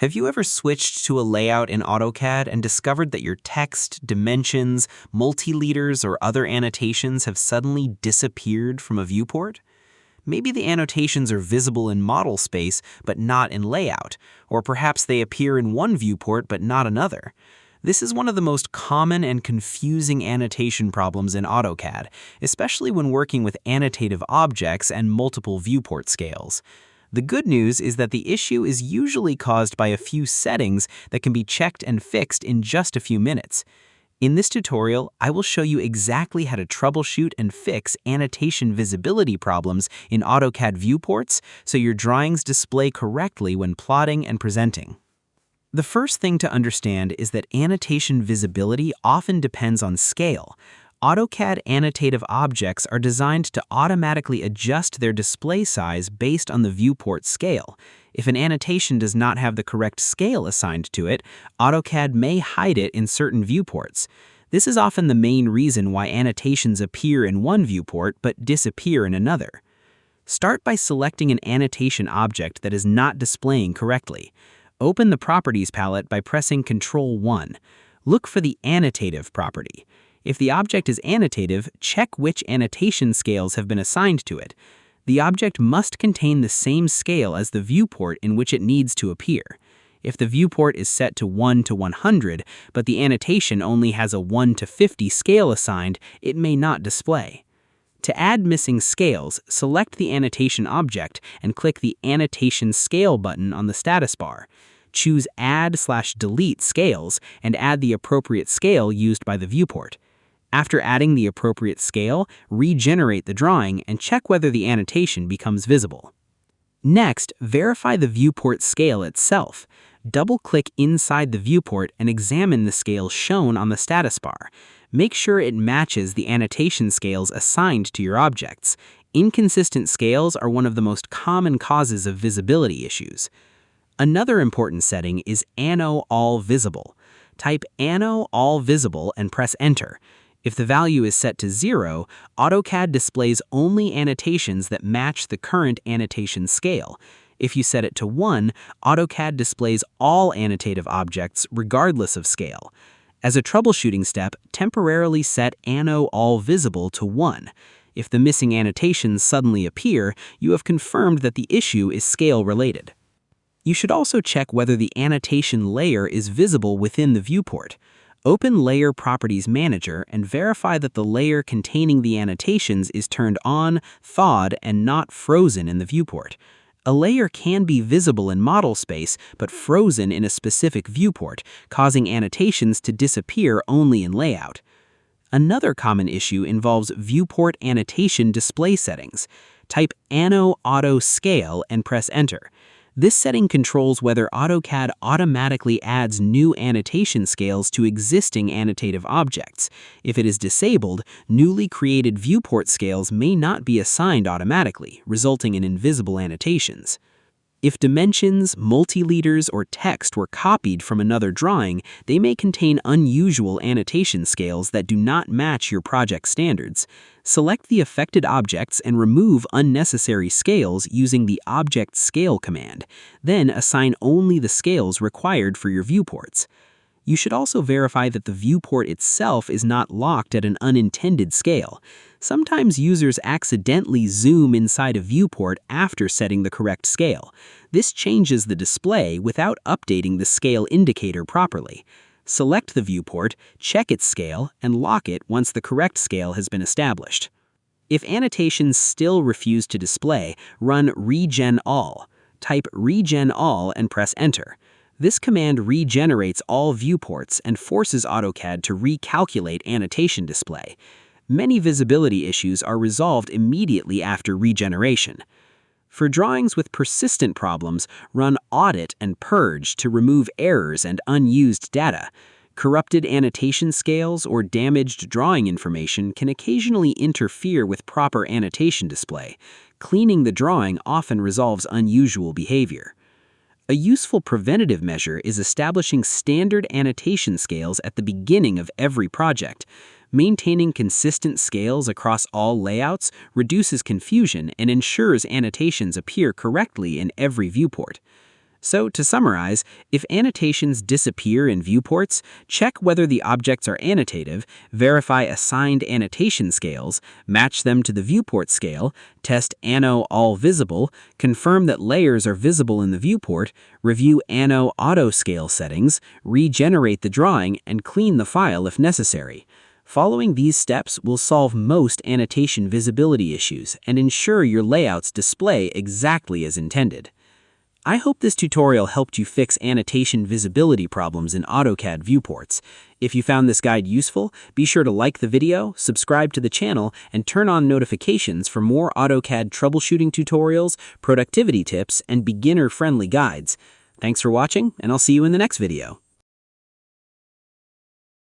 Have you ever switched to a layout in AutoCAD and discovered that your text, dimensions, multi-leaders, or other annotations have suddenly disappeared from a viewport? Maybe the annotations are visible in model space but not in layout, or perhaps they appear in one viewport but not another. This is one of the most common and confusing annotation problems in AutoCAD, especially when working with annotative objects and multiple viewport scales. The good news is that the issue is usually caused by a few settings that can be checked and fixed in just a few minutes. In this tutorial, I will show you exactly how to troubleshoot and fix annotation visibility problems in AutoCAD viewports so your drawings display correctly when plotting and presenting. The first thing to understand is that annotation visibility often depends on scale. AutoCAD annotative objects are designed to automatically adjust their display size based on the viewport scale. If an annotation does not have the correct scale assigned to it, AutoCAD may hide it in certain viewports. This is often the main reason why annotations appear in one viewport but disappear in another. Start by selecting an annotation object that is not displaying correctly. Open the Properties palette by pressing Ctrl+1. Look for the Annotative property. If the object is annotative, check which annotation scales have been assigned to it. The object must contain the same scale as the viewport in which it needs to appear. If the viewport is set to 1 to 100, but the annotation only has a 1 to 50 scale assigned, it may not display. To add missing scales, select the annotation object and click the Annotation Scale button on the status bar. Choose Add/Delete Scales and add the appropriate scale used by the viewport. After adding the appropriate scale, regenerate the drawing and check whether the annotation becomes visible. Next, verify the viewport scale itself. Double-click inside the viewport and examine the scale shown on the status bar. Make sure it matches the annotation scales assigned to your objects. Inconsistent scales are one of the most common causes of visibility issues. Another important setting is Anno All Visible. Type Anno All Visible and press Enter. If the value is set to 0, AutoCAD displays only annotations that match the current annotation scale. If you set it to 1, AutoCAD displays all annotative objects regardless of scale. As a troubleshooting step, temporarily set Anno All Visible to 1. If the missing annotations suddenly appear, you have confirmed that the issue is scale-related. You should also check whether the annotation layer is visible within the viewport. Open Layer Properties Manager and verify that the layer containing the annotations is turned on, thawed, and not frozen in the viewport. A layer can be visible in model space, but frozen in a specific viewport, causing annotations to disappear only in layout. Another common issue involves viewport annotation display settings. Type Anno Auto Scale and press Enter. This setting controls whether AutoCAD automatically adds new annotation scales to existing annotative objects. If it is disabled, newly created viewport scales may not be assigned automatically, resulting in invisible annotations. If dimensions, multi-leaders, or text were copied from another drawing, they may contain unusual annotation scales that do not match your project standards. Select the affected objects and remove unnecessary scales using the Object Scale command. Then assign only the scales required for your viewports. You should also verify that the viewport itself is not locked at an unintended scale. Sometimes users accidentally zoom inside a viewport after setting the correct scale. This changes the display without updating the scale indicator properly. Select the viewport, check its scale, and lock it once the correct scale has been established. If annotations still refuse to display, run Regen All. Type Regen All and press Enter. This command regenerates all viewports and forces AutoCAD to recalculate annotation display. Many visibility issues are resolved immediately after regeneration. For drawings with persistent problems, run Audit and Purge to remove errors and unused data. Corrupted annotation scales or damaged drawing information can occasionally interfere with proper annotation display. Cleaning the drawing often resolves unusual behavior. A useful preventative measure is establishing standard annotation scales at the beginning of every project. Maintaining consistent scales across all layouts reduces confusion and ensures annotations appear correctly in every viewport. So, to summarize, if annotations disappear in viewports, check whether the objects are annotative, verify assigned annotation scales, match them to the viewport scale, test Anno All Visible, confirm that layers are visible in the viewport, review Anno Auto Scale settings, regenerate the drawing, and clean the file if necessary. Following these steps will solve most annotation visibility issues and ensure your layouts display exactly as intended. I hope this tutorial helped you fix annotation visibility problems in AutoCAD viewports. If you found this guide useful, be sure to like the video, subscribe to the channel, and turn on notifications for more AutoCAD troubleshooting tutorials, productivity tips, and beginner-friendly guides. Thanks for watching, and I'll see you in the next video.